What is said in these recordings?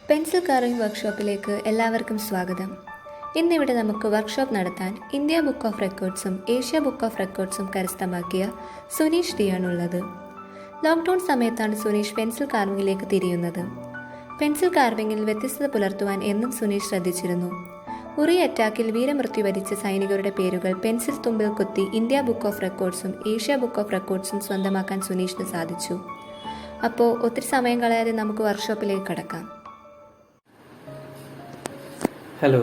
Pencil carving വർക്ക്ഷോപ്പിലേക്ക് എല്ലാവർക്കും സ്വാഗതം. ഇന്നിവിടെ നമുക്ക് വർക്ക്ഷോപ്പ് നടത്താൻ ഇന്ത്യ ബുക്ക് ഓഫ് റെക്കോർഡ്സും ഏഷ്യ ബുക്ക് ഓഫ് റെക്കോർഡ്സും കരസ്ഥമാക്കിയ സുനീഷ് ഡിയാണുള്ളത്. ലോക്ക്ഡൗൺ സമയത്താണ് സുനീഷ് പെൻസിൽ കാർവിംഗിലേക്ക് തിരിയുന്നത്. പെൻസിൽ കാർവിംഗിൽ വ്യത്യസ്തത പുലർത്തുവാൻ എന്നും സുനീഷ് ശ്രദ്ധിച്ചിരുന്നു. ഉറി അറ്റാക്കിൽ വീരമൃത്യു വരിച്ച സൈനികരുടെ പേരുകൾ പെൻസിൽ തുമ്പിൽ കുത്തി ഇന്ത്യ ബുക്ക് ഓഫ് റെക്കോർഡ്സും ഏഷ്യ ബുക്ക് ഓഫ് റെക്കോർഡ്സും സ്വന്തമാക്കാൻ സുനീഷിന് സാധിച്ചു. അപ്പോൾ ഒത്തിരി സമയം കളയാതെ നമുക്ക് വർക്ക്ഷോപ്പിലേക്ക് കടക്കാം. ഹലോ,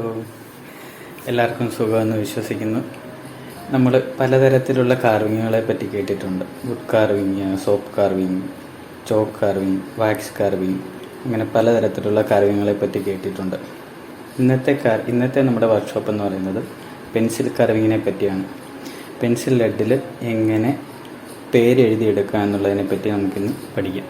എല്ലാവർക്കും സുഖമെന്ന് വിശ്വസിക്കുന്നു. നമ്മൾ പലതരത്തിലുള്ള കാർവിങ്ങുകളെ പറ്റി കേട്ടിട്ടുണ്ട്. Wood carving, soap carving, chalk carving, wax carving, അങ്ങനെ പലതരത്തിലുള്ള കാർവിങ്ങുകളെ പറ്റി കേട്ടിട്ടുണ്ട്. ഇന്നത്തെ നമ്മുടെ വർക്ക്ഷോപ്പ് എന്ന് പറയുന്നത് പെൻസിൽ കാർവിങ്ങിനെ പറ്റിയാണ്. പെൻസിൽ ലെഡിൽ എങ്ങനെ പേരെഴുതിയെടുക്കുക എന്നുള്ളതിനെ പറ്റി നമുക്കിന്ന് പഠിക്കാം.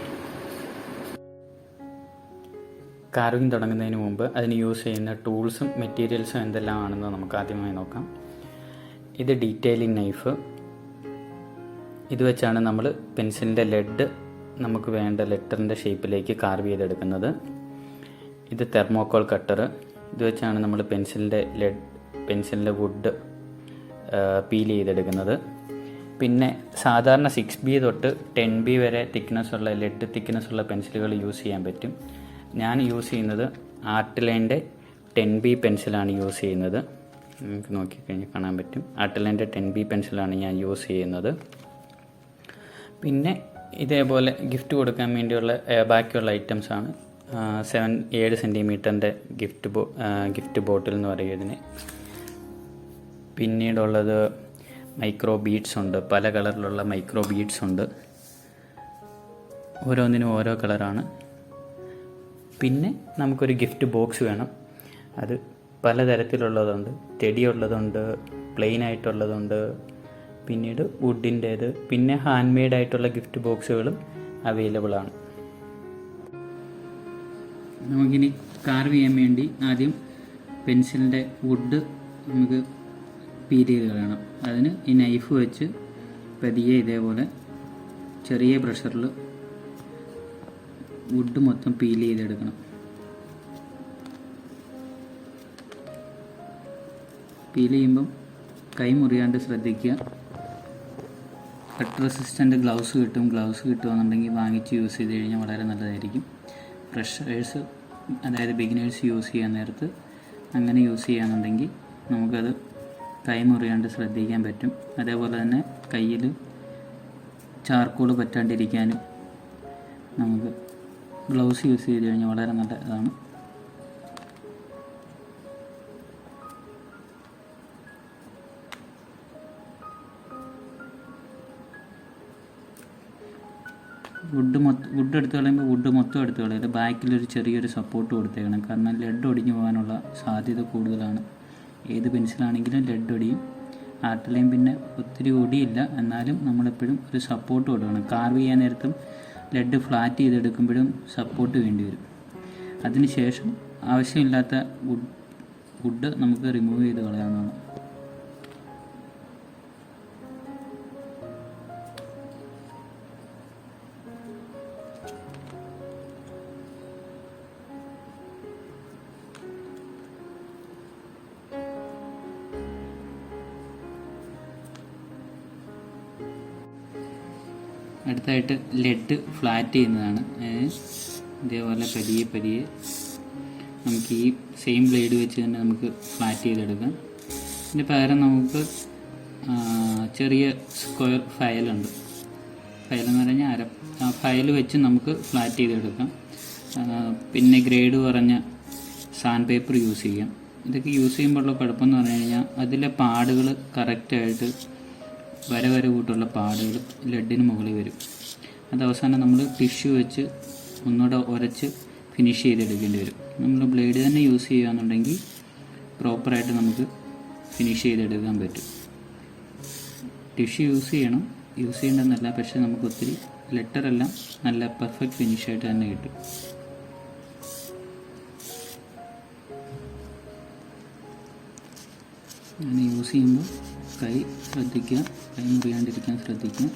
കാർവിങ് തുടങ്ങുന്നതിന് മുമ്പ് അതിന് യൂസ് ചെയ്യുന്ന ടൂൾസും മെറ്റീരിയൽസും എന്തെല്ലാം ആണെന്ന് നമുക്ക് ആദ്യമായി നോക്കാം. ഇത് ഡീറ്റെയിലിംഗ് നൈഫ്. ഇത് വെച്ചാണ് നമ്മൾ പെൻസിലിൻ്റെ ലെഡ് നമുക്ക് വേണ്ട ലെറ്ററിൻ്റെ ഷേപ്പിലേക്ക് കാർവ് ചെയ്തെടുക്കുന്നത്. ഇത് തെർമോക്കോൾ കട്ടർ. ഇത് വെച്ചാണ് നമ്മൾ പെൻസിലിൻ്റെ വുഡ് പീൽ ചെയ്തെടുക്കുന്നത്. പിന്നെ സാധാരണ 6B തൊട്ട് 10B വരെ ലെഡ് തിക്നെസ്സുള്ള പെൻസിലുകൾ യൂസ് ചെയ്യാൻ പറ്റും. ഞാൻ യൂസ് ചെയ്യുന്നത് ആർട്ട് ലൈൻ്റെ 10B പെൻസിലാണ് യൂസ് ചെയ്യുന്നത്. നമുക്ക് നോക്കിക്കഴിഞ്ഞാൽ കാണാൻ പറ്റും. ആർട്ട് ലൈൻ്റെ 10B പെൻസിലാണ് ഞാൻ യൂസ് ചെയ്യുന്നത്. പിന്നെ ഇതേപോലെ ഗിഫ്റ്റ് കൊടുക്കാൻ വേണ്ടിയുള്ള ബാക്കിയുള്ള ഐറ്റംസാണ് 7 സെൻറ്റിമീറ്ററിൻ്റെ ഗിഫ്റ്റ് ബോട്ടിൽ എന്ന് പറയും ഇതിന്. പിന്നീടുള്ളത് മൈക്രോ ബീഡ്സ് ഉണ്ട്. പല കളറിലുള്ള മൈക്രോ ബീഡ്സ് ഉണ്ട്. ഓരോന്നിനും ഓരോ കളറാണ്. പിന്നെ നമുക്കൊരു ഗിഫ്റ്റ് ബോക്സ് വേണം. അത് പലതരത്തിലുള്ളതുണ്ട്. ചെടിയുള്ളതുണ്ട്, പ്ലെയിൻ ആയിട്ടുള്ളതുണ്ട്, പിന്നീട് വുഡിൻ്റേത്, പിന്നെ ഹാൻഡ് മെയ്ഡ് ആയിട്ടുള്ള ഗിഫ്റ്റ് ബോക്സുകളും അവൈലബിൾ ആണ്. നമുക്കിനി കാർവ് ചെയ്യാൻ വേണ്ടി ആദ്യം പെൻസിലിൻ്റെ വുഡ് നമുക്ക് പീൽ ചെയ്ത് കളയണം. അതിന് ഈ നൈഫ് വെച്ച് പതിയെ ഇതേപോലെ ചെറിയ പ്രഷറിൽ വുഡ് മൊത്തം പീൽ ചെയ്തെടുക്കണം. പീൽ ചെയ്യുമ്പം കൈ മുറിയാണ്ട് ശ്രദ്ധിക്കുക. കട്ട് റെസിസ്റ്റൻ്റ് ഗ്ലൗസ് കിട്ടുമെന്നുണ്ടെങ്കിൽ വാങ്ങിച്ച് യൂസ് ചെയ്ത് കഴിഞ്ഞാൽ വളരെ നല്ലതായിരിക്കും. ഫ്രഷേഴ്സ്, അതായത് ബിഗിനേഴ്സ് യൂസ് ചെയ്യാൻ നേരത്ത് അങ്ങനെ യൂസ് ചെയ്യാന്നുണ്ടെങ്കിൽ നമുക്കത് കൈ മുറിയാണ്ട് ശ്രദ്ധിക്കാൻ പറ്റും. അതേപോലെ തന്നെ കയ്യിൽ ചാർക്കോൾ പറ്റാണ്ടിരിക്കാനും നമുക്ക് ഗ്ലൗസ് യൂസ് ചെയ്ത് കഴിഞ്ഞാൽ വളരെ നല്ലതാണ്. വുഡ് എടുത്ത് കളയുമ്പോൾ വുഡ് മൊത്തം എടുത്ത് കളയരുത്. ബാക്കിലൊരു ചെറിയൊരു സപ്പോർട്ട് കൊടുത്തേക്കണം. കാരണം ലെഡ് ഒടിഞ്ഞു പോകാനുള്ള സാധ്യത കൂടുതലാണ്. ഏത് പെൻസിലാണെങ്കിലും ലെഡ് ഒടിയും. ആർട്ട് ലൈൻ പിന്നെ ഒത്തിരി ഒടിയില്ല, എന്നാലും നമ്മളെപ്പോഴും ഒരു സപ്പോർട്ട് കൊടുക്കണം. കാർവ് ചെയ്യാൻ നേരത്തും ലെഡ് ഫ്ലാറ്റ് ചെയ്തെടുക്കുമ്പോഴും സപ്പോർട്ട് വേണ്ടി വരും. അതിനുശേഷം ആവശ്യമില്ലാത്ത വുഡ് നമുക്ക് റിമൂവ് ചെയ്ത് കളയാവുന്നതാണ്. അടുത്തായിട്ട് ലെഡ് ഫ്ലാറ്റ് ചെയ്യുന്നതാണ്. ഇതേപോലെ പതിയെ നമുക്ക് ഈ സെയിം ബ്ലേഡ് വെച്ച് തന്നെ നമുക്ക് ഫ്ലാറ്റ് ചെയ്തെടുക്കാം. ഇതിന് പകരം നമുക്ക് ചെറിയ സ്ക്വയർ ഫയലുണ്ട്. ഫയലെന്ന് പറഞ്ഞാൽ ഫയൽ വെച്ച് നമുക്ക് ഫ്ലാറ്റ് ചെയ്തെടുക്കാം. പിന്നെ ഗ്രേഡ് കുറഞ്ഞ സാൻഡ് പേപ്പർ യൂസ് ചെയ്യാം. ഇതൊക്കെ യൂസ് ചെയ്യുമ്പോഴുള്ള കുഴപ്പമെന്ന് പറഞ്ഞു കഴിഞ്ഞാൽ അതിലെ പാടുകൾ കറക്റ്റായിട്ട് വര കൂട്ടുള്ള പാടുകൾ ലെഡിന് മുകളിൽ വരും. അത് അവസാനം നമ്മൾ ടിഷ്യൂ വെച്ച് ഒന്നുകൂടെ ഉരച്ച് ഫിനിഷ് ചെയ്തെടുക്കേണ്ടി വരും. നമ്മൾ ബ്ലേഡ് തന്നെ യൂസ് ചെയ്യുകയാണെന്നുണ്ടെങ്കിൽ പ്രോപ്പറായിട്ട് നമുക്ക് ഫിനിഷ് ചെയ്തെടുക്കാൻ പറ്റും. ടിഷ്യൂ യൂസ് ചെയ്യേണ്ടതെന്നല്ല, പക്ഷേ നമുക്ക് ഒത്തിരി ലെറ്ററെല്ലാം നല്ല പെർഫെക്റ്റ് ഫിനിഷായിട്ട് തന്നെ കിട്ടും. അങ്ങനെ യൂസ് ചെയ്യുമ്പോൾ കൈ ശ്രദ്ധിക്കുക, കൈ മുറിയാണ്ടിരിക്കാൻ ശ്രദ്ധിക്കുക.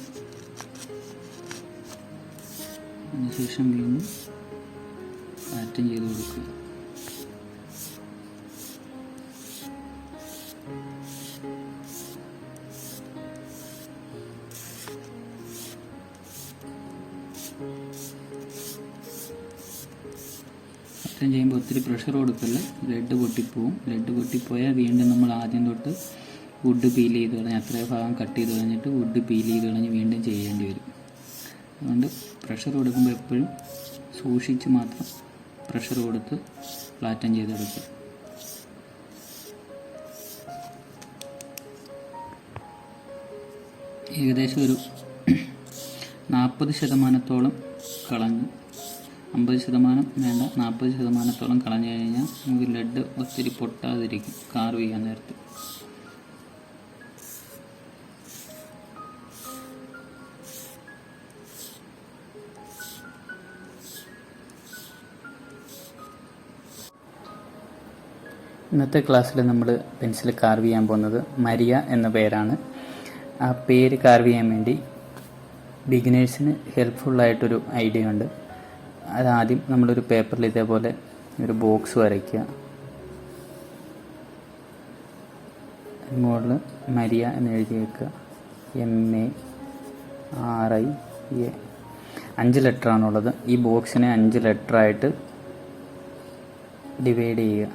അതിനുശേഷം വീണ്ടും പാറ്റേൺ ചെയ്ത് കൊടുക്കുക. പാറ്റേൺ ചെയ്യുമ്പോൾ ഒത്തിരി പ്രഷർ കൊടുക്കല്ല, ലെഡ് പൊട്ടിപ്പോവും. ലെഡ് പൊട്ടിപ്പോയാൽ വീണ്ടും നമ്മൾ ആദ്യം തൊട്ട് വുഡ് പീൽ ചെയ്ത് കളഞ്ഞ് അത്രയും ഭാഗം കട്ട് ചെയ്ത് കളഞ്ഞിട്ട് വുഡ് പീൽ ചെയ്ത് കളഞ്ഞ് വീണ്ടും ചെയ്യേണ്ടി വരും. അതുകൊണ്ട് പ്രഷർ കൊടുക്കുമ്പോൾ എപ്പോഴും സൂക്ഷിച്ച് മാത്രം പ്രഷർ കൊടുത്ത് ഫ്ലാറ്റൻ ചെയ്തെടുക്കുക. ഏകദേശം ഒരു 40% കളഞ്ഞ്, 50% വേണ്ട, 40% കളഞ്ഞു കഴിഞ്ഞാൽ നമുക്ക് ലെഡ് ഒത്തിരി പൊട്ടാതിരിക്കും കാർവ് ചെയ്യാൻ നേരത്ത്. ഇന്നത്തെ ക്ലാസ്സിൽ നമ്മൾ പെൻസിൽ കാർവ് ചെയ്യാൻ പോകുന്നത് മരിയ എന്ന പേരാണ്. ആ പേര് കാർവ് ചെയ്യാൻ വേണ്ടി ബിഗിനേഴ്സിന് ഹെൽപ്ഫുള്ളായിട്ടൊരു ഐഡിയ ഉണ്ട്. അതാദ്യം നമ്മളൊരു പേപ്പറിൽ ഇതേപോലെ ഒരു ബോക്സ് വരയ്ക്കുക. മുകളിൽ മരിയ എന്ന് എഴുതി വെക്കുക. MARIA 5 ലെറ്ററാണുള്ളത്. ഈ ബോക്സിനെ 5 ലെറ്ററായിട്ട് ഡിവൈഡ് ചെയ്യുക.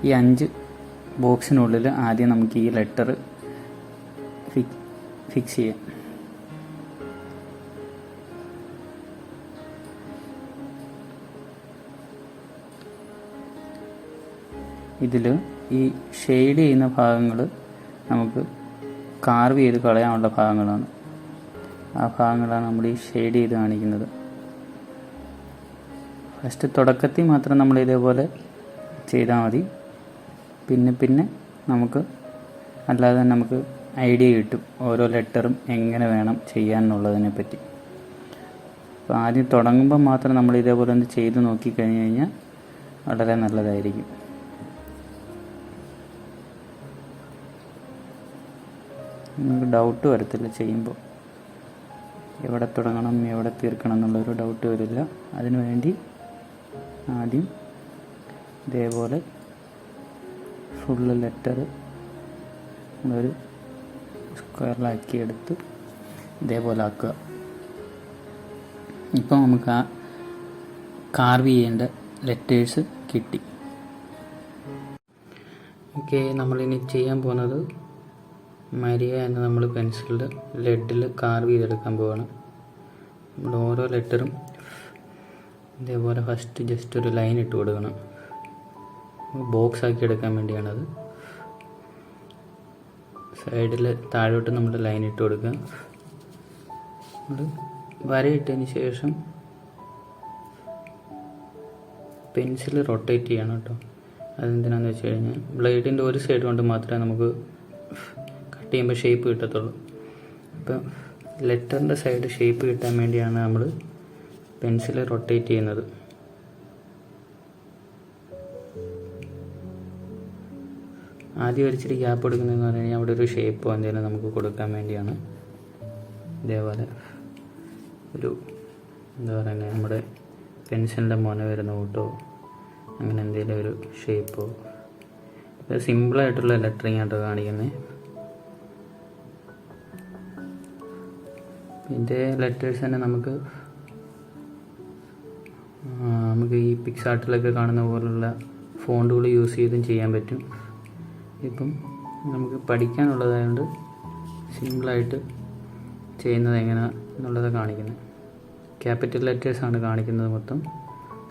ഈ 5 ബോക്സിനുള്ളിൽ ആദ്യം നമുക്ക് ഈ ലെറ്റർ ഫിക്സ് ചെയ്യാം. ഇതിൽ ഈ ഷെയ്ഡ് ചെയ്യുന്ന ഭാഗങ്ങൾ നമുക്ക് കാർവ് ചെയ്ത് കളയാനുള്ള ഭാഗങ്ങളാണ്. ആ ഭാഗങ്ങളാണ് നമ്മൾ ഈ ഷെയ്ഡ് ചെയ്ത് കാണിക്കുന്നത്. ഫസ്റ്റ് തുടക്കത്തിൽ മാത്രം നമ്മൾ ഇതേപോലെ ചെയ്താൽ മതി. പിന്നെ നമുക്ക് അല്ലാതെ തന്നെ നമുക്ക് ഐഡിയ കിട്ടും ഓരോ ലെറ്ററും എങ്ങനെ വേണം ചെയ്യാമെന്നുള്ളതിനെ പറ്റി. അപ്പോൾ ആദ്യം തുടങ്ങുമ്പോൾ മാത്രം നമ്മൾ ഇതേപോലെ ഒന്ന് ചെയ്ത് നോക്കിക്കഴിഞ്ഞ് കഴിഞ്ഞാൽ വളരെ നല്ലതായിരിക്കും. നമുക്ക് ഡൗട്ട് വരത്തില്ല ചെയ്യുമ്പോൾ. എവിടെ തുടങ്ങണം എവിടെ തീർക്കണം എന്നുള്ളൊരു ഡൗട്ട് വരില്ല. അതിനുവേണ്ടി ആദ്യം ഇതേപോലെ ഫുള്ള് ലെറ്റർ നമ്മളൊരു സ്ക്വയറിലാക്കി എടുത്ത് ഇതേപോലെ ആക്കുക. ഇപ്പോൾ നമുക്ക് ആ കാർവ് ചെയ്യേണ്ട ലെറ്റേഴ്സ് കിട്ടി. ഓക്കെ, നമ്മളിനി ചെയ്യാൻ പോകുന്നത് മരിയ എന്ന് നമ്മൾ പെൻസിലിൽ ലെഡിൽ കാർവ് ചെയ്തെടുക്കാൻ പോവാണ്. നമ്മൾ ഓരോ ലെറ്ററും ഇതേപോലെ ഫസ്റ്റ് ജസ്റ്റ് ഒരു ലൈൻ ഇട്ട് കൊടുക്കണം. ബോക്സ് ആക്കി എടുക്കാൻ വേണ്ടിയാണത്. സൈഡിൽ താഴോട്ട് നമ്മൾ ലൈൻ ഇട്ട് കൊടുക്കുക. നമ്മൾ വരയിട്ടതിന് ശേഷം പെൻസിൽ റൊട്ടേറ്റ് ചെയ്യണം കേട്ടോ. അതെന്തിനാന്ന് വെച്ച് കഴിഞ്ഞാൽ ബ്ലേഡിൻ്റെ ഒരു സൈഡ് കൊണ്ട് മാത്രമേ നമുക്ക് കട്ട് ചെയ്യുമ്പോൾ ഷേപ്പ് കിട്ടത്തുള്ളൂ. അപ്പോൾ ലെറ്ററിൻ്റെ സൈഡ് ഷേപ്പ് കിട്ടാൻ വേണ്ടിയാണ് നമ്മൾ പെൻസിൽ റൊട്ടേറ്റ് ചെയ്യുന്നത്. ആദ്യം ഒരിച്ചിരി ഗ്യാപ്പ് കൊടുക്കുന്നതെന്ന് പറഞ്ഞു കഴിഞ്ഞാൽ അവിടെ ഒരു ഷേപ്പോ എന്തെങ്കിലും നമുക്ക് കൊടുക്കാൻ വേണ്ടിയാണ്. ഇതേപോലെ ഒരു എന്താ പറയുന്നത്, നമ്മുടെ പെൻസിലിൻ്റെ മുന വരുന്ന കൂട്ടോ അങ്ങനെ എന്തെങ്കിലും ഒരു ഷേപ്പോ. ഇത് സിമ്പിളായിട്ടുള്ള ലെറ്ററിങ് ആട്ടോ കാണിക്കുന്നത്. ഇതിൻ്റെ ലെറ്റേഴ്സ് തന്നെ നമുക്ക് ഈ പിക്സാർട്ടിലൊക്കെ കാണുന്ന പോലുള്ള ഫോണ്ടുകൾ യൂസ് ചെയ്തും ചെയ്യാൻ പറ്റും. ഇപ്പം നമുക്ക് പഠിക്കാനുള്ളതായതുകൊണ്ട് സിമ്പിളായിട്ട് ചെയ്യുന്നത് എങ്ങനെയാണ് എന്നുള്ളത് കാണിക്കുന്നത്. ക്യാപിറ്റൽ ലെറ്റേഴ്സാണ് കാണിക്കുന്നത് മൊത്തം.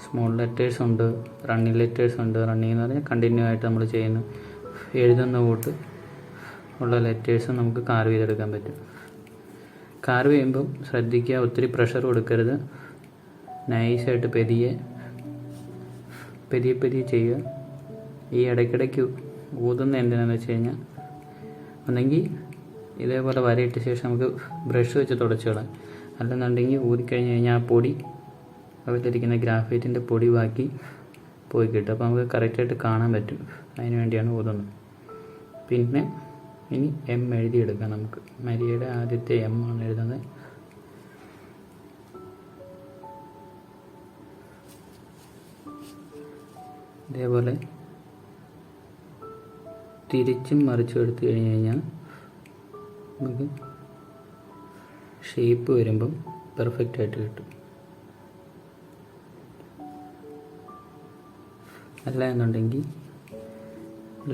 സ്മോൾ ലെറ്റേഴ്സ് ഉണ്ട്, റണ്ണിങ് ലെറ്റേഴ്സ് ഉണ്ട്. റണ്ണിങ് എന്ന് പറഞ്ഞാൽ കണ്ടിന്യൂ ആയിട്ട് നമ്മൾ ചെയ്യുന്ന എഴുതുന്ന കൂട്ട് ഉള്ള ലെറ്റേഴ്സും നമുക്ക് കാർവ് ചെയ്തെടുക്കാൻ പറ്റും. കാർവ് ചെയ്യുമ്പം ശ്രദ്ധിക്കുക, ഒത്തിരി പ്രഷർ കൊടുക്കരുത്. നൈസായിട്ട് പതിയെ ചെയ്യുക. ഈ ഇടയ്ക്കിടയ്ക്ക് ഊതുന്ന എന്തിനാന്ന് വെച്ച് കഴിഞ്ഞാൽ ഒന്നെങ്കിൽ ഇതേപോലെ വരയിട്ട ശേഷം നമുക്ക് ബ്രഷ് വെച്ച് തുടച്ച് കളയാം. അല്ലെന്നുണ്ടെങ്കിൽ ഊതിക്കഴിഞ്ഞ് കഴിഞ്ഞാൽ ആ പൊടി, അതിലിരിക്കുന്ന ഗ്രാഫൈറ്റിൻ്റെ പൊടി ബാക്കി പോയി കിട്ടും. അപ്പോൾ നമുക്ക് കറക്റ്റായിട്ട് കാണാൻ പറ്റും. അതിന് വേണ്ടിയാണ് ഊതുന്നത്. പിന്നെ ഇനി എഴുതിയെടുക്കാം നമുക്ക്. മരിയയുടെ ആദ്യത്തെ ആണ് എഴുതുന്നത്. ഇതേപോലെ തിരിച്ചും മറിച്ചും എടുത്തു കഴിഞ്ഞ് കഴിഞ്ഞാൽ നമുക്ക് ഷേപ്പ് വരുമ്പം പെർഫെക്റ്റ് ആയിട്ട് കിട്ടും. അല്ല എന്നുണ്ടെങ്കിൽ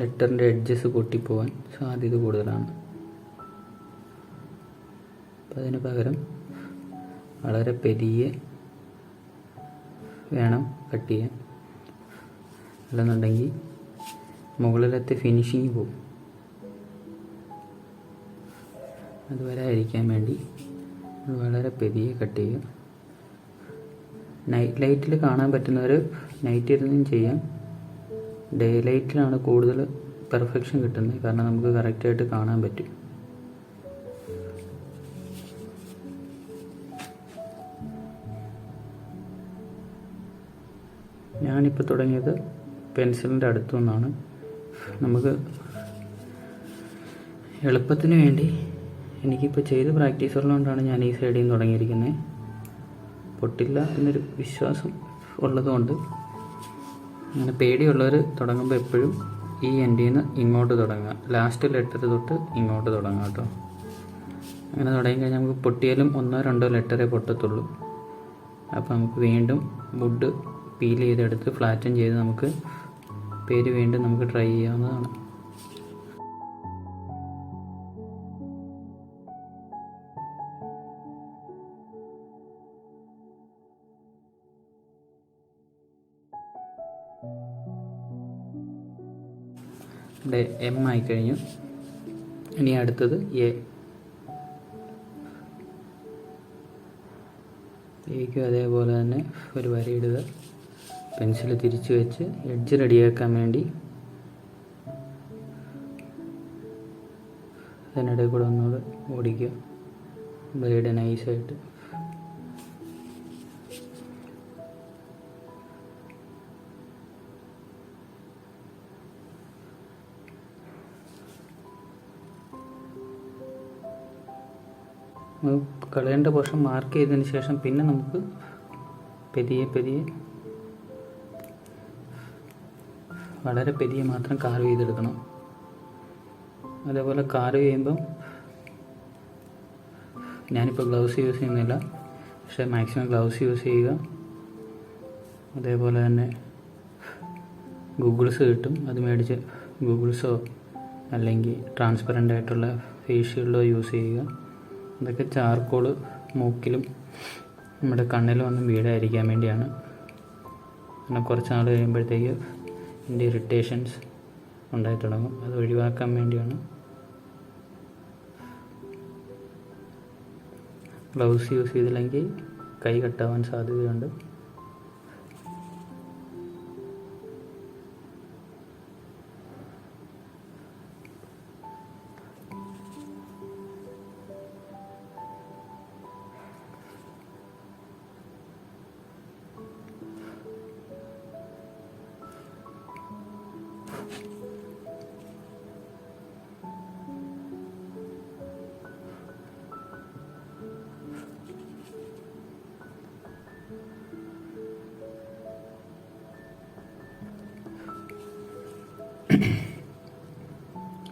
ലെറ്ററിൻ്റെ എഡ്ജസ് പൊട്ടിപ്പോവാൻ സാധ്യത കൂടുതലാണ്. അപ്പം അതിന് പകരം വളരെ പെരിയെ വേണം കട്ട് ചെയ്യാൻ. അല്ലെന്നുണ്ടെങ്കിൽ മുകളിലത്തെ ഫിനിഷിങ് പോവും. അത് വരാതിരിക്കാൻ വേണ്ടി വളരെ പെരിയെ കട്ട് ചെയ്യുക. നൈറ്റ് ലൈറ്റിൽ കാണാൻ പറ്റുന്നവർ നൈറ്റ് ഇരുന്നും ചെയ്യാം. ഡേ ലൈറ്റിലാണ് കൂടുതൽ പെർഫെക്ഷൻ കിട്ടുന്നത്, കാരണം നമുക്ക് കറക്റ്റായിട്ട് കാണാൻ പറ്റും. ഞാനിപ്പോൾ തുടങ്ങിയത് പെൻസിലിൻ്റെ അടുത്തു നിന്നാണ്. നമുക്ക് എളുപ്പത്തിന് വേണ്ടി എനിക്കിപ്പോൾ ചെയ്ത് പ്രാക്ടീസ് ഉള്ളതുകൊണ്ടാണ് ഞാൻ ഈ സൈഡിൽ നിന്ന് തുടങ്ങിയിരിക്കുന്നത്. പൊട്ടില്ല എന്നൊരു വിശ്വാസം ഉള്ളതുകൊണ്ട്. അങ്ങനെ പേടിയുള്ളവർ തുടങ്ങുമ്പോൾ എപ്പോഴും ഈ എൻഡിൽ നിന്ന് ഇങ്ങോട്ട് തുടങ്ങുക, ലാസ്റ്റ് ലെറ്റർ തൊട്ട് ഇങ്ങോട്ട് തുടങ്ങുക കേട്ടോ. അങ്ങനെ തുടങ്ങിക്കഴിഞ്ഞാൽ നമുക്ക് പൊട്ടിയാലും 1-2 ലെറ്ററേ പൊട്ടത്തുള്ളൂ. അപ്പോൾ നമുക്ക് വീണ്ടും വുഡ് പീൽ ചെയ്തെടുത്ത് ഫ്ലാറ്റൻ ചെയ്ത് നമുക്ക് പേര് വീണ്ടും നമുക്ക് ട്രൈ ചെയ്യാവുന്നതാണ്. ഇവിടെ എം ആയിക്കഴിഞ്ഞു. ഇനി അടുത്തത് എക്കും അതേപോലെ തന്നെ ഒരു വരയിടുക. പെൻസിൽ തിരിച്ച് വെച്ച് എഡ്ജ് റെഡിയാക്കാൻ വേണ്ടി അതിനിടയിൽ കൂടെ ഒന്നുകൂടെ ഓടിക്കുക ബ്ലേഡ് നൈസായിട്ട്. കളയേണ്ട പോർഷൻ മാർക്ക് ചെയ്തതിന് ശേഷം പിന്നെ നമുക്ക് പെരിയെ വളരെ പെരിയെ മാത്രം കാർവ് ചെയ്തെടുക്കണം. അതേപോലെ കാർവ് ചെയ്യുമ്പം ഞാനിപ്പോൾ ഗ്ലൗസ് യൂസ് ചെയ്യുന്നില്ല, പക്ഷേ മാക്സിമം ഗ്ലൗസ് യൂസ് ചെയ്യുക. അതേപോലെ തന്നെ ഗൂഗിൾസ് കിട്ടും, അത് മേടിച്ച് ഗൂഗിൾസോ അല്ലെങ്കിൽ ട്രാൻസ്പെറൻ്റ് ആയിട്ടുള്ള ഫേസ് ഷീൽഡോ യൂസ് ചെയ്യുക. ഇതൊക്കെ ചാർക്കോൾ മൂക്കിലും നമ്മുടെ കണ്ണിലും ഒന്നും വീഴാതിരിക്കാൻ വേണ്ടിയാണ്. പിന്നെ കുറച്ച് നാൾ കഴിയുമ്പോഴത്തേക്ക് ഇതിൻ്റെ ഇറിറ്റേഷൻസ് ഉണ്ടായി തുടങ്ങും, അത് ഒഴിവാക്കാൻ വേണ്ടിയാണ്. ഗ്ലൗസ് യൂസ് ചെയ്തില്ലെങ്കിൽ കൈ കട്ടാവാൻ സാധ്യതയുണ്ട്.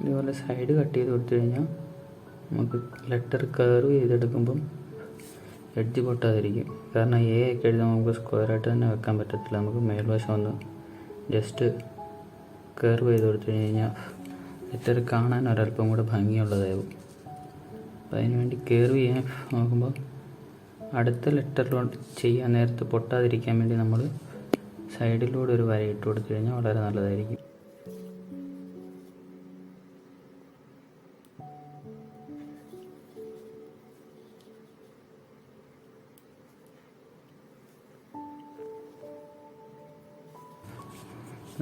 ഇതുപോലെ സൈഡ് കട്ട് ചെയ്ത് കൊടുത്തു കഴിഞ്ഞാൽ നമുക്ക് ലെറ്റർ കർവ് ചെയ്തെടുക്കുമ്പം എഡ്ജ് പൊട്ടാതിരിക്കും. കാരണം ഒക്കെ എഴുതുമ്പോൾ നമുക്ക് സ്ക്വയറായിട്ട് തന്നെ വെക്കാൻ പറ്റത്തില്ല. നമുക്ക് മേൽവശം ഒന്ന് ജസ്റ്റ് കർവ് ചെയ്ത് കൊടുത്തു കഴിഞ്ഞാൽ ലെറ്റർ കാണാൻ ഒരല്പം കൂടെ ഭംഗിയുള്ളതാവും. അപ്പോൾ അതിന് വേണ്ടി കർവ് ചെയ്യാൻ നോക്കുമ്പോൾ അടുത്ത ലെറ്ററിലോട്ട് ചെയ്യാൻ നേരത്ത് പൊട്ടാതിരിക്കാൻ വേണ്ടി നമ്മൾ സൈഡിലൂടെ ഒരു വര ഇട്ട് കൊടുത്തു കഴിഞ്ഞാൽ വളരെ നല്ലതായിരിക്കും.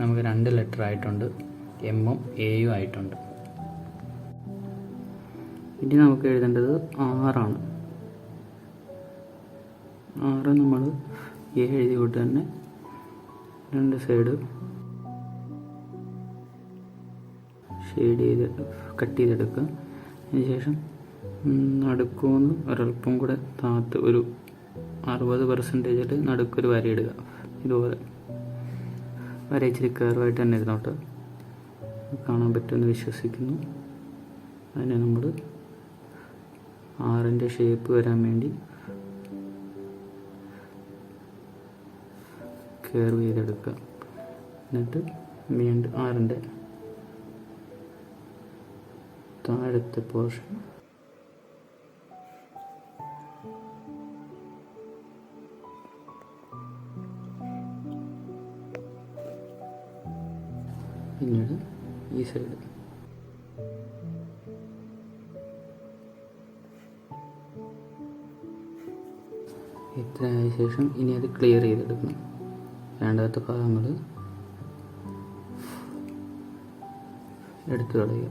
നമുക്ക് 2 ലെറ്റർ ആയിട്ടുണ്ട്, എമ്മും എയും ആയിട്ടുണ്ട്. ഇനി നമുക്ക് എഴുതേണ്ടത് 6 ആണ്. 6 നമ്മൾ എ എഴുതി കൊണ്ട് തന്നെ 2 സൈഡ് ഷെയ്ഡ് ചെയ്ത് കട്ട് ചെയ്തെടുക്കുക. അതിനുശേഷം നടുക്കുന്ന് ഒരല്പം കൂടെ താത്ത് ഒരു 60% നടുക്കൊരു വരയിടുക. ഇതുപോലെ വരെ ഇച്ചിരി കർവായിട്ട് തന്നെ ഇരുന്നോട്ട്, കാണാൻ പറ്റുമെന്ന് വിശ്വസിക്കുന്നു. അതിനെ നമ്മൾ ആറിൻ്റെ ഷേപ്പ് വരാൻ വേണ്ടി കർവ് ചെയ്തെടുക്കുക. എന്നിട്ട് വീണ്ടും ആറിൻ്റെ താഴത്തെ പോർഷൻ പിന്നീട് ഈ സൈഡ് ഇത്ര ആയ ശേഷം ഇനി അത് ക്ലിയർ ചെയ്തെടുക്കണം. വേണ്ടാത്ത ഭാഗങ്ങൾ എടുത്തു കളയുക.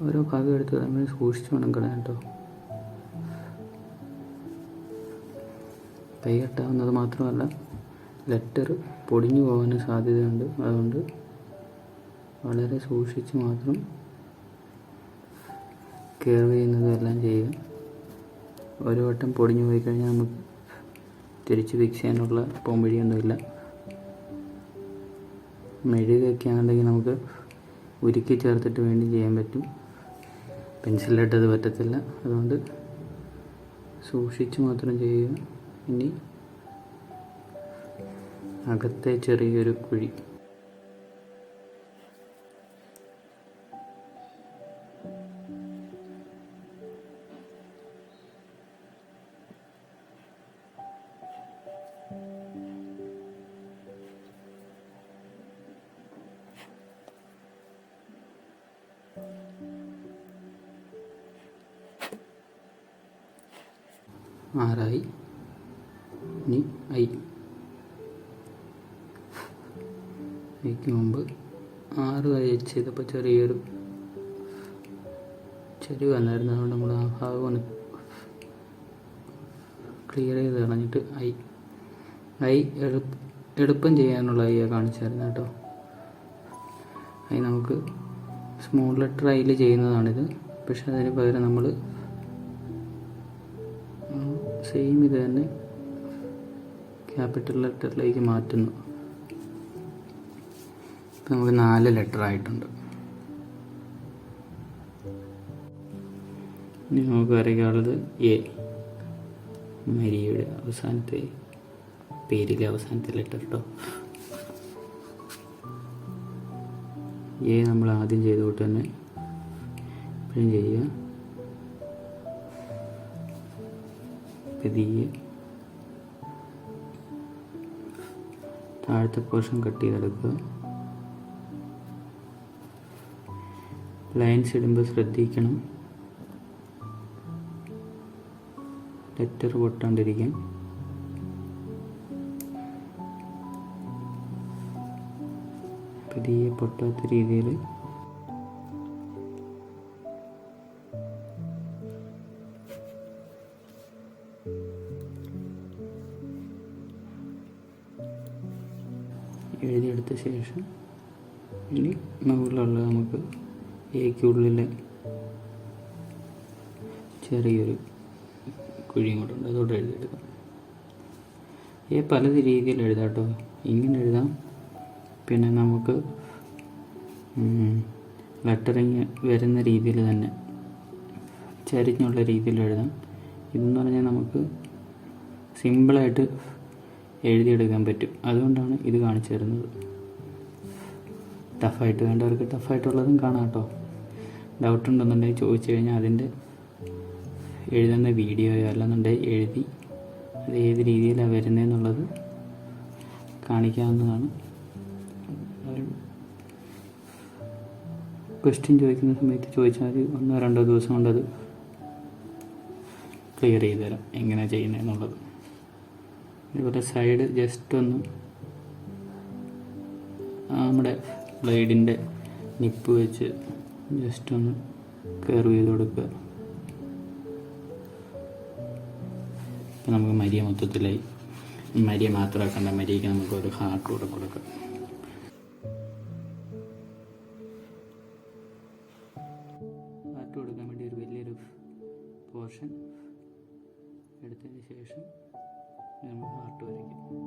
ഓരോ ഭാഗം എടുത്ത് നമ്മൾ സൂക്ഷിച്ച് വേണം കളയാൻ കേട്ടോ. കൈ കെട്ടാവുന്നത് മാത്രമല്ല ലെറ്റർ പൊടിഞ്ഞു പോകാനും സാധ്യതയുണ്ട്. അതുകൊണ്ട് വളരെ സൂക്ഷിച്ച് മാത്രം കർവ് ചെയ്യുന്നതും എല്ലാം ചെയ്യുക. ഒരു വട്ടം പൊടിഞ്ഞു പോയി കഴിഞ്ഞാൽ നമുക്ക് തിരിച്ച് ഫിക്സ് ചെയ്യാനുള്ള പോംവഴിയൊന്നുമില്ല. മെഴുകൊക്കെ ആണെന്നുണ്ടെങ്കിൽ നമുക്ക് ഉരുക്കി ചേർത്തിട്ട് വേണ്ടി ചെയ്യാൻ പറ്റും. പെൻസിലായിട്ട് അത് പറ്റത്തില്ല. അതുകൊണ്ട് സൂക്ഷിച്ച് മാത്രം ചെയ്യുക. ഇനി അകത്തെ ചെറിയൊരു കുഴി ആറായി. ഇനി ഐക്ക് മുമ്പ് 6 വെച്ച് ചെയ്തപ്പോൾ ചെറിയൊരു ചെരിവ് വന്നായിരുന്നു. അതുകൊണ്ട് നമ്മൾ ആ ഭാഗം ഒന്ന് ക്ലിയർ ചെയ്ത് കളഞ്ഞിട്ട് എളുപ്പം ചെയ്യാനുള്ള കാണിച്ചായിരുന്നു കേട്ടോ. നമുക്ക് സ്മോൾ ലെറ്റർ ഐയിൽ ചെയ്യുന്നതാണിത്. പക്ഷെ അതിന് പകരം നമ്മൾ സെയിം ഇത് തന്നെ ക്യാപിറ്റൽ ലെറ്ററിലേക്ക് മാറ്റുന്നു. ഇപ്പം നമുക്ക് 4 ലെറ്റർ ആയിട്ടുണ്ട്. ഇനി നമുക്ക് വരയ്ക്കാനുള്ളത് എ, മരിയയുടെ അവസാനത്തെ പേരിലെ അവസാനത്തെ ലെറ്റർ കേട്ടോ. എ നമ്മൾ ആദ്യം ചെയ്ത കൊണ്ട് തന്നെ ഇപ്പോഴും ചെയ്യുക. പതിയെ താഴത്തെ പോർഷൻ കട്ട് ചെയ്തെടുക്കുക. ലൈൻസ് ഇടുമ്പോൾ ശ്രദ്ധിക്കണം, ലെറ്റർ പൊട്ടാണ്ടിരിക്കാൻ. പതിയെ പൊട്ടാത്ത രീതിയിൽ എഴുതിയെടുത്ത ശേഷം ഇനി മുകളിലുള്ള നമുക്ക് എക്കുള്ളിലെ ചെറിയൊരു കുഴിയും കൂടെ ഉണ്ട്, അതോടെ എഴുതിയെടുക്കാം. പല രീതിയിൽ എഴുതാം കേട്ടോ. ഇങ്ങനെ എഴുതാം. പിന്നെ നമുക്ക് ലെറ്ററിങ് വരുന്ന രീതിയിൽ തന്നെ ചരിഞ്ഞുള്ള രീതിയിൽ എഴുതാം. ഇതെന്ന് പറഞ്ഞാൽ നമുക്ക് സിമ്പിളായിട്ട് എഴുതിയെടുക്കാൻ പറ്റും. അതുകൊണ്ടാണ് ഇത് കാണിച്ചു തരുന്നത്. ടഫായിട്ട് വേണ്ടവർക്ക് ടഫായിട്ടുള്ളതും കാണാം കേട്ടോ. ഡൗട്ട് ഉണ്ടെന്നുണ്ടെങ്കിൽ ചോദിച്ചു കഴിഞ്ഞാൽ അതിൻ്റെ എഴുതുന്ന വീഡിയോയോ അല്ലെന്നുണ്ടെങ്കിൽ എഴുതി അത് ഏത് രീതിയിലാണ് വരുന്നതെന്നുള്ളത് കാണിക്കാവുന്നതാണ്. ക്വസ്റ്റ്യൻ ചോദിക്കുന്ന സമയത്ത് ചോദിച്ചാൽ 1-2 ദിവസം കൊണ്ടത് ക്ലിയർ ചെയ്ത് തരാം എങ്ങനെയാണ് ചെയ്യുന്നതെന്നുള്ളത്. ഇതുപോലെ സൈഡ് ജസ്റ്റ് ഒന്ന് നമ്മുടെ ബ്ലേഡിൻ്റെ നിപ്പ് വെച്ച് ജസ്റ്റ് ഒന്ന് കർവ് ചെയ്ത് കൊടുക്കുക. അപ്പോൾ നമുക്ക് മരിയ മൊത്തത്തിലായി. മരിയ മാത്രമാക്കണ്ട, മരിയയ്ക്ക് നമുക്കൊരു ഹാർട്ട് കൂടെ കൊടുക്കാം. ഹാർട്ട് കൊടുക്കാൻ വേണ്ടി ഒരു വലിയൊരു പോർഷൻ എടുത്തതിന് ശേഷം നമ്മൾ ഹാർട്ട് വരയ്ക്കും.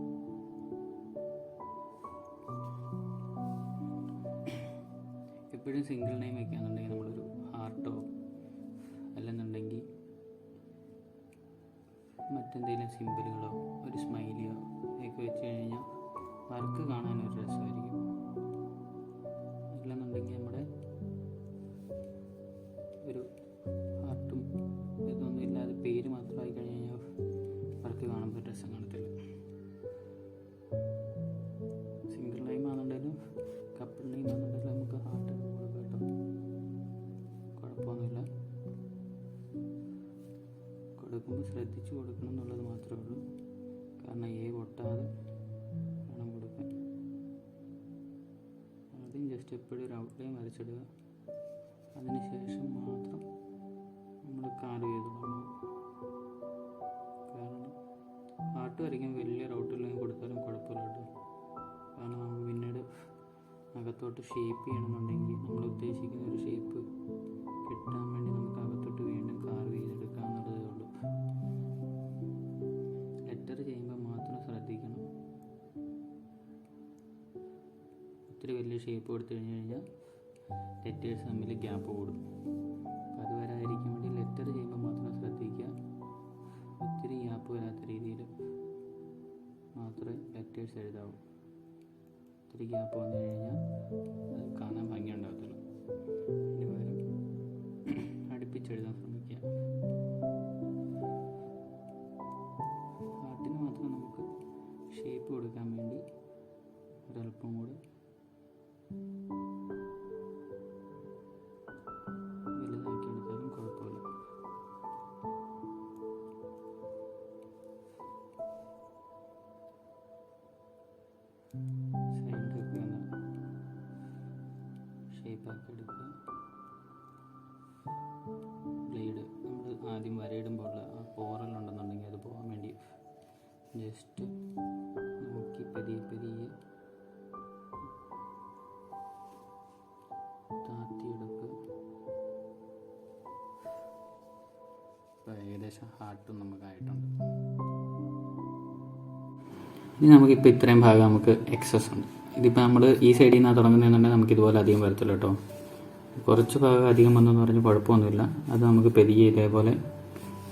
എപ്പോഴും സിംഗിൾ നെയിം വയ്ക്കുകയാണെന്നുണ്ടെങ്കിൽ നമ്മളൊരു ഹാർട്ടോ അല്ലെന്നുണ്ടെങ്കിൽ മറ്റെന്തെങ്കിലും സിമ്പിളുകളോ ഒരു സ്മൈലിയോ ഒക്കെ വെച്ച് കഴിഞ്ഞാൽ വർക്ക് കാണാനൊരു രസമായിരിക്കും. അല്ലെന്നുണ്ടെങ്കിൽ നമ്മുടെ ഒരു ഹാർട്ടും ഇതൊന്നും ഇല്ലാതെ പേര് മാത്രമായി കഴിഞ്ഞാൽ വർക്ക് കാണുമ്പോൾ രസം കാണത്തില്ല. സിംഗിൾ നെയിം ആണെന്നുണ്ടെങ്കിലും കപ്പിൾ നെയിം ആണെന്നുണ്ടെങ്കിലും നമുക്ക് ഹാർട്ട് കൊടുക്കാം കേട്ടോ, കുഴപ്പമൊന്നുമില്ല. കൊടുക്കുമ്പോൾ ശ്രദ്ധിച്ച് കൊടുക്കണം എന്നുള്ളത് മാത്രമേ ഉള്ളൂ. കാരണം പൊട്ടാതെ വേണം കൊടുക്കാൻ. ആദ്യം ജസ്റ്റ് എപ്പോഴും ഒരു ഔട്ട്ലൈൻ വരച്ചിടുക. അതിനുശേഷം മാത്രം നമ്മൾ കാർവ് ചെയ്ത് തുടങ്ങും. കാരണം ഹാർട്ട് വരയ്ക്കാൻ വലിയൊരു ഔട്ട്ലൈൻ കൊടുത്താലും കുഴപ്പമില്ല കേട്ടോ. കാരണം നമുക്ക് പിന്നീട് അകത്തോട്ട് ഷേപ്പ് ചെയ്യണമെന്നുണ്ടെങ്കിൽ നമ്മൾ ഉദ്ദേശിക്കുന്ന ഒരു ഷേപ്പ് കിട്ടാൻ വേണ്ടി നമുക്ക് അകത്തോട്ട് വീണ്ടും കാർവ് ചെയ്തെടുക്കുക എന്നുള്ളതേ ഉള്ളൂ. ലെറ്റർ ചെയ്യുമ്പോൾ മാത്രം ശ്രദ്ധിക്കണം. ഒത്തിരി വലിയ ഷേപ്പ് കൊടുത്തു കഴിഞ്ഞാൽ ലെറ്റേഴ്സ് തമ്മിൽ ഗ്യാപ്പ് കൂടും. അപ്പോൾ അത് വരാതിരിക്കാൻ വേണ്ടി ലെറ്റർ ചെയ്യുമ്പോൾ മാത്രം ശ്രദ്ധിക്കുക. ഒത്തിരി ഗ്യാപ്പ് വരാത്ത രീതിയിൽ മാത്രമേ ലെറ്റേഴ്സ് എഴുതാവൂ. ഒത്തിരി ഗ്യാപ്പ് വന്നു കഴിഞ്ഞാൽ അത് കാണാൻ ഭംഗി ഉണ്ടാകത്തില്ല. അതിന് പകരം അടുപ്പിച്ചെഴുതാൻ ശ്രമിക്കുക. ഹാർട്ടിന് മാത്രം നമുക്ക് ഷേപ്പ് കൊടുക്കാൻ വേണ്ടി ഒരല്പം കൂടെ വലുതാക്കി എടുത്താലും കുഴപ്പമില്ല. സൈഡിലൊക്കെ ഒന്ന് ഷേപ്പാക്കി എടുക്കുക. ബ്ലേഡ് നമ്മൾ ആദ്യം വരയിടുമ്പോൾ ആ പോറലുണ്ടെന്നുണ്ടെങ്കിൽ അത് പോകാൻ വേണ്ടി ജസ്റ്റ് നോക്കി പതിയെ പതിയെ താത്തിയെടുക്കുക. ഇപ്പോൾ ഏകദേശം ഹാർട്ടും നമുക്കായിട്ടുണ്ട്. ഇനി നമുക്കിപ്പോൾ ഇത്രയും ഭാഗം നമുക്ക് എക്സസ് ഉണ്ട്. ഇതിപ്പോൾ നമ്മൾ ഈ സൈഡിൽ നിന്നാണ് തുടങ്ങുന്നതെന്നുണ്ടെങ്കിൽ നമുക്ക് ഇതുപോലെ അധികം വരത്തില്ല കേട്ടോ. കുറച്ച് ഭാഗം അധികം വന്നെന്ന് പറഞ്ഞ് കുഴപ്പമൊന്നുമില്ല. അത് നമുക്ക് പെരിയെ ഇതേപോലെ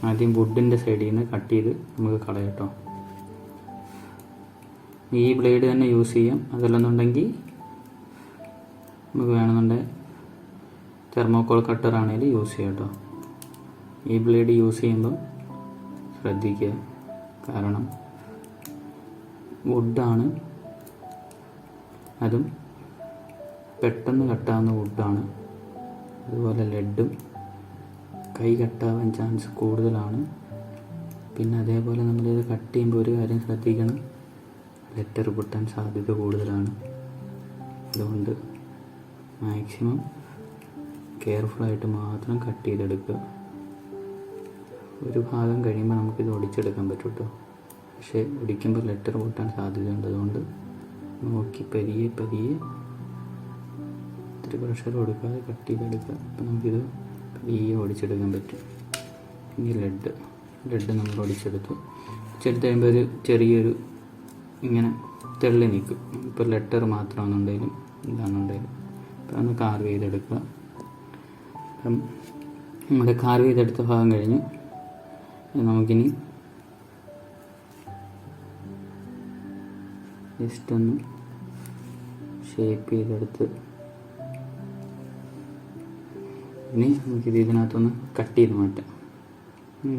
ആദ്യം വുഡിൻ്റെ സൈഡിൽ നിന്ന് കട്ട് ചെയ്ത് നമുക്ക് കളയാം കേട്ടോ. ഈ ബ്ലേഡ് തന്നെ യൂസ് ചെയ്യാം. അതല്ലെന്നുണ്ടെങ്കിൽ നമുക്ക് വേണമെന്നുണ്ടെങ്കിൽ തെർമോക്കോൾ കട്ടറാണെങ്കിൽ യൂസ് ചെയ്യാം കേട്ടോ. ഈ ബ്ലേഡ് യൂസ് ചെയ്യുമ്പോൾ ശ്രദ്ധിക്കുക. കാരണം വുഡാണ്, അതും പെട്ടെന്ന് കട്ടാവുന്ന വുഡാണ്. അതുപോലെ ലെഡും കൈ കട്ടാവാൻ ചാൻസ് കൂടുതലാണ്. പിന്നെ അതേപോലെ നമ്മളിത് കട്ട് ചെയ്യുമ്പോൾ ഒരു കാര്യം ശ്രദ്ധിക്കണം, ലെറ്റർ പൊട്ടാൻ സാധ്യത കൂടുതലാണ്. അതുകൊണ്ട് മാക്സിമം കെയർഫുള്ളായിട്ട് മാത്രം കട്ട് ചെയ്തെടുക്കുക. ഒരു ഭാഗം കഴിയുമ്പോൾ നമുക്കിത് ഒടിച്ചെടുക്കാൻ പറ്റും കേട്ടോ. പക്ഷേ ഒടിക്കുമ്പോൾ ലെറ്റർ പൊട്ടാൻ സാധ്യതയുണ്ട്. അതുകൊണ്ട് നോക്കി പതിയെ പതിയെ ഇത്തിരി പ്രഷർ കൊടുക്കാതെ കട്ട് ചെയ്തെടുക്കുക. അപ്പോൾ നമുക്കിത് പതിയെ ഒടിച്ചെടുക്കാൻ പറ്റും. ഇനി ലെഡ് നമ്മൾ ഒടിച്ചെടുത്ത് കഴിയുമ്പോൾ ഒരു ചെറിയൊരു ഇങ്ങനെ തെള്ളി നിൽക്കും. ഇപ്പോൾ ലെറ്റർ മാത്രമാണെന്നുണ്ടെങ്കിലും എന്താണെന്നുണ്ടെങ്കിലും അപ്പോൾ ഒന്ന് കാർവ് ചെയ്തെടുക്കുക. അപ്പം നമ്മുടെ കാർവ് ചെയ്തെടുത്ത ഭാഗം കഴിഞ്ഞു. നമുക്കിനി ജസ്റ്റ് ഒന്ന് ഷേപ്പ് ചെയ്തെടുത്ത് ഇനി നമുക്കിത് ഇതിനകത്തൊന്ന് കട്ട് ചെയ്ത് മാറ്റാം.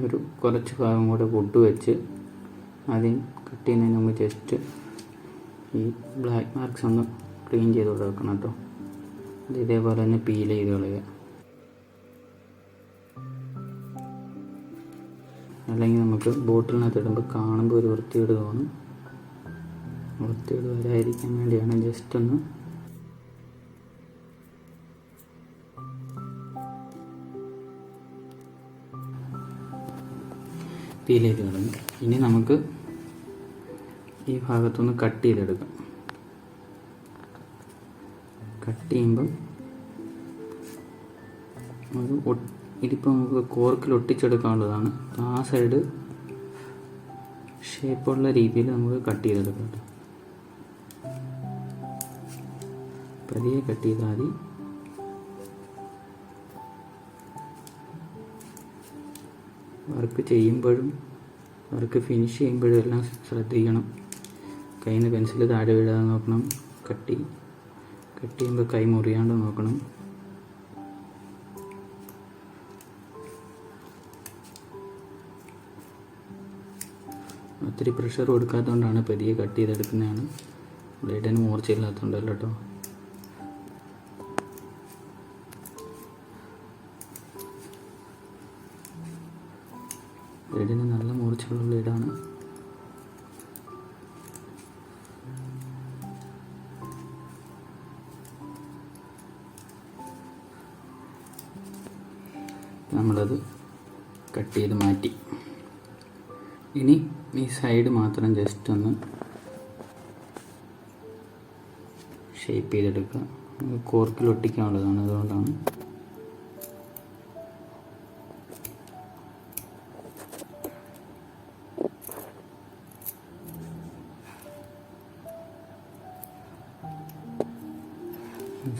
ഒരു കുറച്ച് ഭാഗം കൂടെ വുഡ് വെച്ച് ആദ്യം കട്ട് ചെയ്യുന്നതിന് മുമ്പ് ജസ്റ്റ് ഈ ബ്ലാക്ക് മാർക്സ് ഒന്ന് ക്ലീൻ ചെയ്ത് കൊടുക്കണം കേട്ടോ. അത് ഇതേപോലെ തന്നെ പീൽ ചെയ്ത് കളയുക. അല്ലെങ്കിൽ നമുക്ക് ബോട്ടിലിനകത്ത് ഇടുമ്പോൾ കാണുമ്പോൾ ഒരു വൃത്തികേട് തോന്നും. വൃത്തികേട് വരാതിരിക്കാൻ വേണ്ടിയാണ് ജസ്റ്റ് ഒന്ന് പീൽ ചെയ്ത് കളഞ്ഞു. ഇനി നമുക്ക് ഈ ഭാഗത്തുനിന്ന് കട്ട് ചെയ്തെടുക്കാം. കട്ട് ചെയ്യുമ്പം ഇതിപ്പോൾ നമുക്ക് കോർക്കിൽ ഒട്ടിച്ചെടുക്കാനുള്ളതാണ്. ആ സൈഡ് ഷേപ്പുള്ള രീതിയിൽ നമുക്ക് കട്ട് ചെയ്തെടുക്കാം. പതിയെ കട്ട് ചെയ്താൽ മതി. വർക്ക് ചെയ്യുമ്പോഴും വർക്ക് ഫിനിഷ് ചെയ്യുമ്പോഴും എല്ലാം ശ്രദ്ധിക്കണം. കയ്യിൽ നിന്ന് പെൻസിൽ താഴെ വീഴാതെ നോക്കണം. കട്ട് ചെയ്യുമ്പോൾ കൈ മുറിയാണ്ട് നോക്കണം. ഒത്തിരി പ്രഷർ കൊടുക്കാത്തതുകൊണ്ടാണ് പതിയെ കട്ട് ചെയ്തെടുക്കുന്നതാണ്. ബ്ലേഡിന് മൂർച്ചയില്ലാത്തതുകൊണ്ടല്ലോ കേട്ടോ. ബ്ലേഡിന് നല്ല മൂർച്ചയുള്ള ബ്ലേഡാണ്. നമ്മളത് കട്ട് ചെയ്ത് മാറ്റി. ഇനി ഈ സൈഡ് മാത്രം ജസ്റ്റ് ഒന്ന് ഷേപ്പ് ചെയ്തെടുക്കുക. കോർക്കിൽ ഒട്ടിക്കാനുള്ളതാണ്, അതുകൊണ്ടാണ്.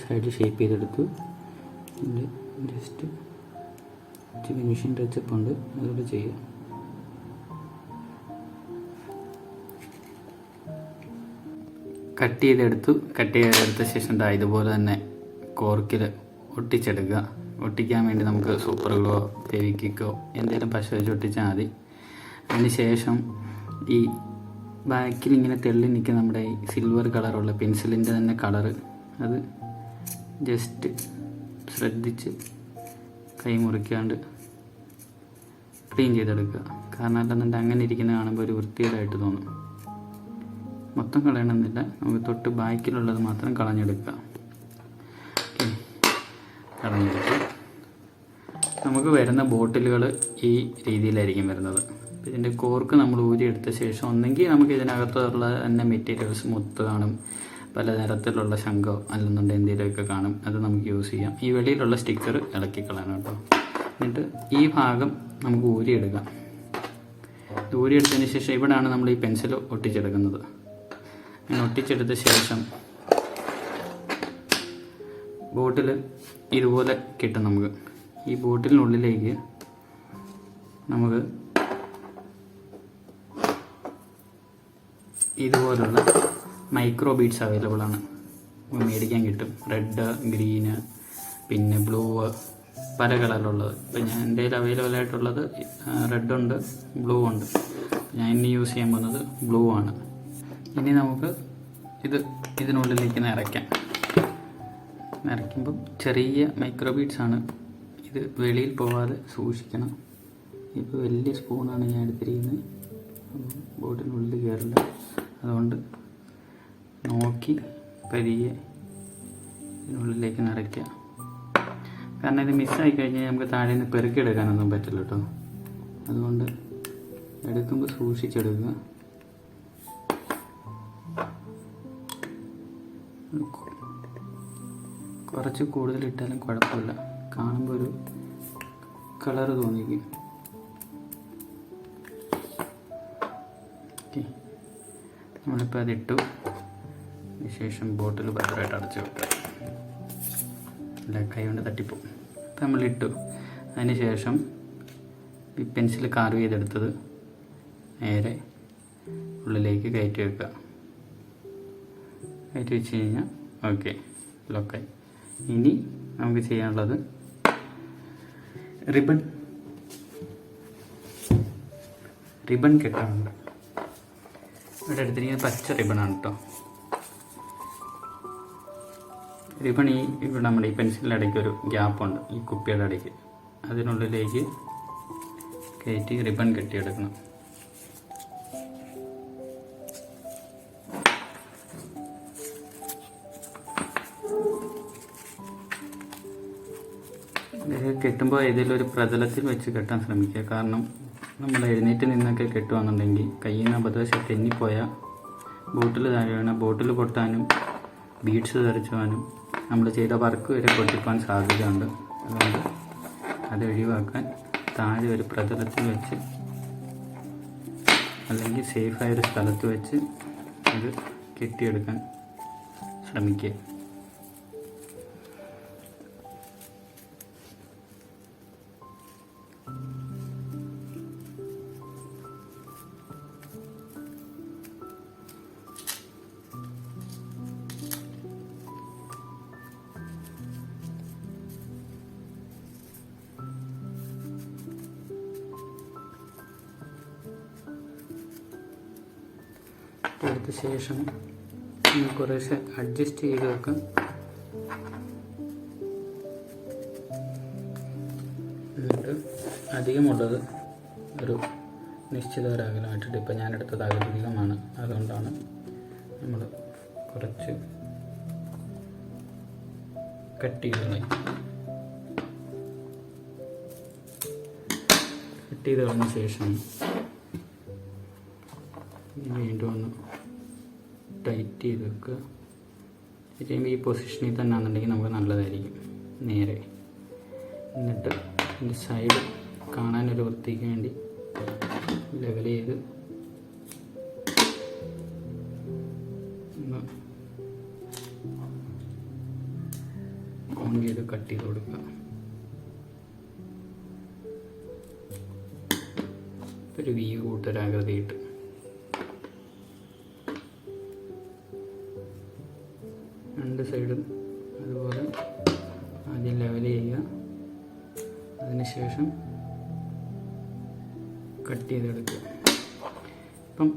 സൈഡ് ഷേപ്പ് ചെയ്തെടുത്തു. ജസ്റ്റ് ഫിനിഷിംഗ് ടച്ചപ്പ് ഉണ്ട്, അതുകൊണ്ട് ചെയ്യുക. കട്ട് ചെയ്തെടുത്ത ശേഷം ഇതുപോലെ തന്നെ കോർക്കിൽ ഒട്ടിച്ചെടുക്കുക. ഒട്ടിക്കാൻ വേണ്ടി നമുക്ക് സൂപ്പർ ഗ്ലോ, ഫെവിക്വിക്കോ എന്തെങ്കിലും പശ വെച്ച് ഒട്ടിച്ചാൽ മതി. അതിന് ശേഷം ഈ ബാക്കിൽ ഇങ്ങനെ തെള്ളി നിൽക്കുന്ന നമ്മുടെ ഈ സിൽവർ കളറുള്ള പെൻസിലിൻ്റെ തന്നെ കളറ്, അത് ജസ്റ്റ് ശ്രദ്ധിച്ച് കൈ മുറിക്കാണ്ട് ക്ലീൻ ചെയ്തെടുക്കുക. കാരണം അല്ലെന്നുണ്ടെങ്കിൽ അങ്ങനെ ഇരിക്കുന്ന കാണുമ്പോൾ ഒരു വൃത്തികേടായിട്ട് തോന്നും. മൊത്തം കളയണമെന്നില്ല, നമുക്ക് തൊട്ട് ബാക്കിലുള്ളത് മാത്രം കളഞ്ഞെടുക്കുക. കളഞ്ഞെടുക്കുക. നമുക്ക് വരുന്ന ബോട്ടിലുകൾ ഈ രീതിയിലായിരിക്കും വരുന്നത്. ഇതിൻ്റെ കോർക്ക് നമ്മൾ ഊരിയെടുത്ത ശേഷം ഒന്നെങ്കിൽ നമുക്ക് ഇതിനകത്തുള്ള തന്നെ മെറ്റീരിയൽസ് മുത്ത് കാണും, പല നിറത്തിലുള്ള ശംഖോ അല്ലെന്നുണ്ടെങ്കിൽ എന്തെങ്കിലുമൊക്കെ കാണും. അത് നമുക്ക് യൂസ് ചെയ്യാം. ഈ വെളിയിലുള്ള സ്റ്റിക്കർ ഇളക്കി കളയണം കേട്ടോ. എന്നിട്ട് ഈ ഭാഗം നമുക്ക് ഊരിയെടുക്കാം. ഊരിയെടുത്തതിന് ശേഷം ഇവിടെയാണ് നമ്മൾ ഈ പെൻസിൽ ഒട്ടിച്ചെടുക്കുന്നത്. അങ്ങനെ ഒട്ടിച്ചെടുത്ത ശേഷം ബോട്ടിൽ ഇതുപോലെ കിട്ടും നമുക്ക്. ഈ ബോട്ടിലിനുള്ളിലേക്ക് നമുക്ക് ഇതുപോലുള്ള മൈക്രോ ബീഡ്സ് അവൈലബിൾ ആണ്, മേടിക്കാൻ കിട്ടും. റെഡ്, ഗ്രീന്, പിന്നെ ബ്ലൂ, പല കളറിലുള്ളത്. ഇപ്പം ഞാൻ എൻ്റെ കയ്യിൽ അവൈലബിൾ ആയിട്ടുള്ളത് റെഡ് ഉണ്ട്, ബ്ലൂ ഉണ്ട്. ഞാൻ ഇനി യൂസ് ചെയ്യാൻ പോകുന്നത് ബ്ലൂ ആണ്. ഇനി നമുക്ക് ഇതിനുള്ളിലേക്ക് നിറയ്ക്കാം. നിറയ്ക്കുമ്പം ചെറിയ മൈക്രോ ബീഡ്സ് ആണ്, ഇത് വെളിയിൽ പോവാതെ സൂക്ഷിക്കണം. ഇപ്പോൾ വലിയ സ്പൂണാണ് ഞാൻ എടുത്തിരിക്കുന്നത്, ബോട്ടിനുള്ളിൽ കയറില്ല. അതുകൊണ്ട് നോക്കി പതിയെ ഇതിനുള്ളിലേക്ക് നിറയ്ക്കുക. കാരണം ഇത് മിസ്സായി കഴിഞ്ഞാൽ നമുക്ക് താഴെ നിന്ന് പെറുക്കിയെടുക്കാനൊന്നും പറ്റില്ല കേട്ടോ. അതുകൊണ്ട് എടുക്കുമ്പോൾ സൂക്ഷിച്ചെടുക്കുക. കുറച്ച് കൂടുതലിട്ടാലും കുഴപ്പമില്ല, കാണുമ്പോൾ ഒരു കളറ് തോന്നിക്കും. ഓക്കെ, നമ്മളിപ്പോൾ അതിട്ടു. അതിനുശേഷം ബോട്ടിൽ ഭദ്രമായിട്ട് അടച്ചു വെക്കുക. അല്ല, കൈ കൊണ്ട് തട്ടിപ്പോവും. അപ്പം നമ്മളിട്ടു. അതിന് ശേഷം ഈ പെൻസിൽ കാർവ് ചെയ്തെടുത്തത് നേരെ ഉള്ളിലേക്ക് കയറ്റി വെക്കുക. കയറ്റി വെച്ച് കഴിഞ്ഞാൽ ഓക്കെ, ലോക്കായി. ഇനി നമുക്ക് ചെയ്യാനുള്ളത് റിബൺ കെട്ടാനുണ്ട്. ഇവിടെ എടുത്തിരിക്കുന്നത് പച്ച റിബണാണ് കേട്ടോ. റിബൺ ഇവിടെ നമ്മുടെ ഈ പെൻസിലിൻ്റെ ഇടയ്ക്ക് ഒരു ഗ്യാപ്പുണ്ട്, ഈ കുപ്പിയുടെ ഇടയ്ക്ക്. അതിനുള്ളിലേക്ക് കയറ്റി റിബൺ കെട്ടിയെടുക്കണം. കെട്ടുമ്പോൾ ഏതെങ്കിലും ഒരു പ്രതലത്തിൽ വെച്ച് കെട്ടാൻ ശ്രമിക്കുക. കാരണം നമ്മൾ എഴുന്നേറ്റ് നിന്നൊക്കെ കെട്ടുവാണെന്നുണ്ടെങ്കിൽ കയ്യിൽ നിന്ന് അബദ്ധവശാൽ തെന്നിപ്പോയാൽ ബോട്ടിൽ താഴെ വീണ ബോട്ടിൽ പൊട്ടാനും ബീഡ്സ് തെറിച്ചുവാനും നമ്മൾ ചെയ്ത വർക്ക് വരെ പൊട്ടിപ്പോകാൻ സാധ്യതയുണ്ട്. അതുകൊണ്ട് അത് ഒഴിവാക്കാൻ താഴെ ഒരു പ്രതലത്തിൽ വെച്ച് അല്ലെങ്കിൽ സേഫായൊരു സ്ഥലത്ത് വെച്ച് ഇത് കെട്ടിയെടുക്കാൻ ശ്രമിക്കുക. എടുത്ത ശേഷം കുറേശ്ശെ അഡ്ജസ്റ്റ് ചെയ്ത് വെക്കാം. എന്നിട്ട് അധികമുള്ളത് ഒരു നിശ്ചിത ഒരകലമായിട്ടിട്ട്, ഇപ്പം ഞാനെടുത്തത് അധികമാണ്, അതുകൊണ്ടാണ് നമ്മൾ കുറച്ച് കട്ട് ചെയ്ത് കളഞ്ഞ ശേഷം വീണ്ടും ഒന്ന് ടൈറ്റ് ചെയ്ത് വെക്കുക. ചെയ്യുമ്പോൾ ഈ പൊസിഷനിൽ തന്നെ ആണെന്നുണ്ടെങ്കിൽ നമുക്ക് നല്ലതായിരിക്കും. നേരെ എന്നിട്ട് ഇതിൻ്റെ സൈഡ് കാണാനൊരു വൃത്തിക്ക് വേണ്ടി ലെവൽ ചെയ്ത് ഓൺ ചെയ്ത് കട്ട് ചെയ്ത് കൊടുക്കുക. ഒരു വി കൂട്ടൊരാകൃതിയിട്ട് രണ്ട് സൈഡും അതുപോലെ ആദ്യം ലെവൽ ചെയ്യുക. അതിനുശേഷം കട്ട് ചെയ്തെടുക്കുക. ഇപ്പം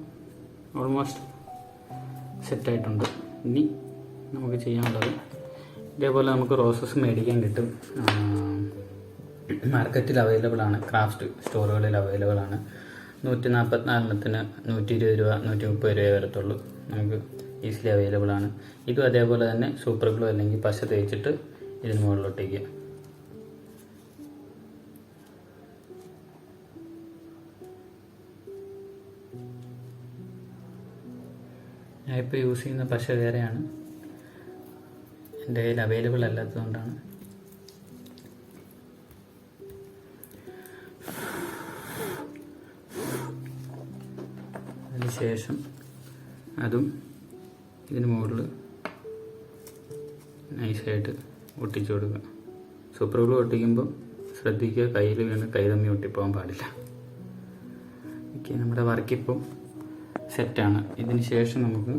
ഓൾമോസ്റ്റ് സെറ്റായിട്ടുണ്ട്. ഇനി നമുക്ക് ചെയ്യാനുള്ളത് ഇതേപോലെ നമുക്ക് റോസസ് മേടിക്കാൻ കിട്ടും. മാർക്കറ്റിൽ അവൈലബിൾ ആണ്, ക്രാഫ്റ്റ് സ്റ്റോറുകളിൽ അവൈലബിൾ ആണ്. 144 120 രൂപ 130 രൂപ വരത്തുള്ളൂ. നമുക്ക് ഈസിലി അവൈലബിൾ ആണ്. ഇതും അതേപോലെ തന്നെ സൂപ്പർ ഗ്ലൂ അല്ലെങ്കിൽ പശ തേച്ചിട്ട് ഇതിന് മുകളിലോട്ടേക്ക് ഞാനിപ്പോൾ യൂസ് ചെയ്യുന്ന പശ വേറെയാണ്, എൻ്റെ കയ്യിൽ അവൈലബിൾ അല്ലാത്തതുകൊണ്ടാണ്. അതിനുശേഷം അതും ഇതിന് മുകളിൽ നൈസായിട്ട് ഒട്ടിച്ചു കൊടുക്കുക. സൂപ്പർ ഗ്ലൂ ഒട്ടിക്കുമ്പോൾ ശ്രദ്ധിക്കുക, കയ്യിൽ വീണ് കൈ തമ്മി ഒട്ടിപ്പോകാൻ പാടില്ല. ഓക്കെ, നമ്മുടെ വർക്കിപ്പം സെറ്റാണ്. ഇതിന് ശേഷം നമുക്ക്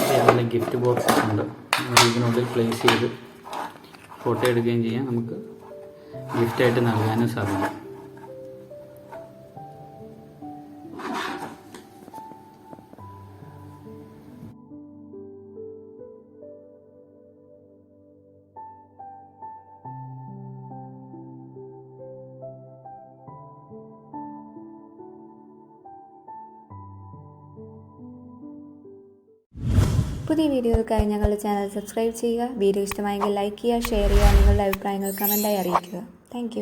ഇതേപോലെ ഗിഫ്റ്റ് ബോക്സസ് ഉണ്ട്, ഇതിനുള്ളിൽ പ്ലേസ് ചെയ്ത് ഫോട്ടോ എടുക്കുകയും ചെയ്യാം. നമുക്ക് ഗിഫ്റ്റായിട്ട് നൽകാനും സാധിക്കും. പുതിയ വീഡിയോകൾക്കായി ഞങ്ങളുടെ ചാനൽ സബ്സ്ക്രൈബ് ചെയ്യുക. വീഡിയോ ഇഷ്ടമായെങ്കിൽ ലൈക്ക് ചെയ്യുക, ഷെയർ ചെയ്യുക, നിങ്ങളുടെ അഭിപ്രായങ്ങൾ കമൻറ്റായി അറിയിക്കുക. താങ്ക്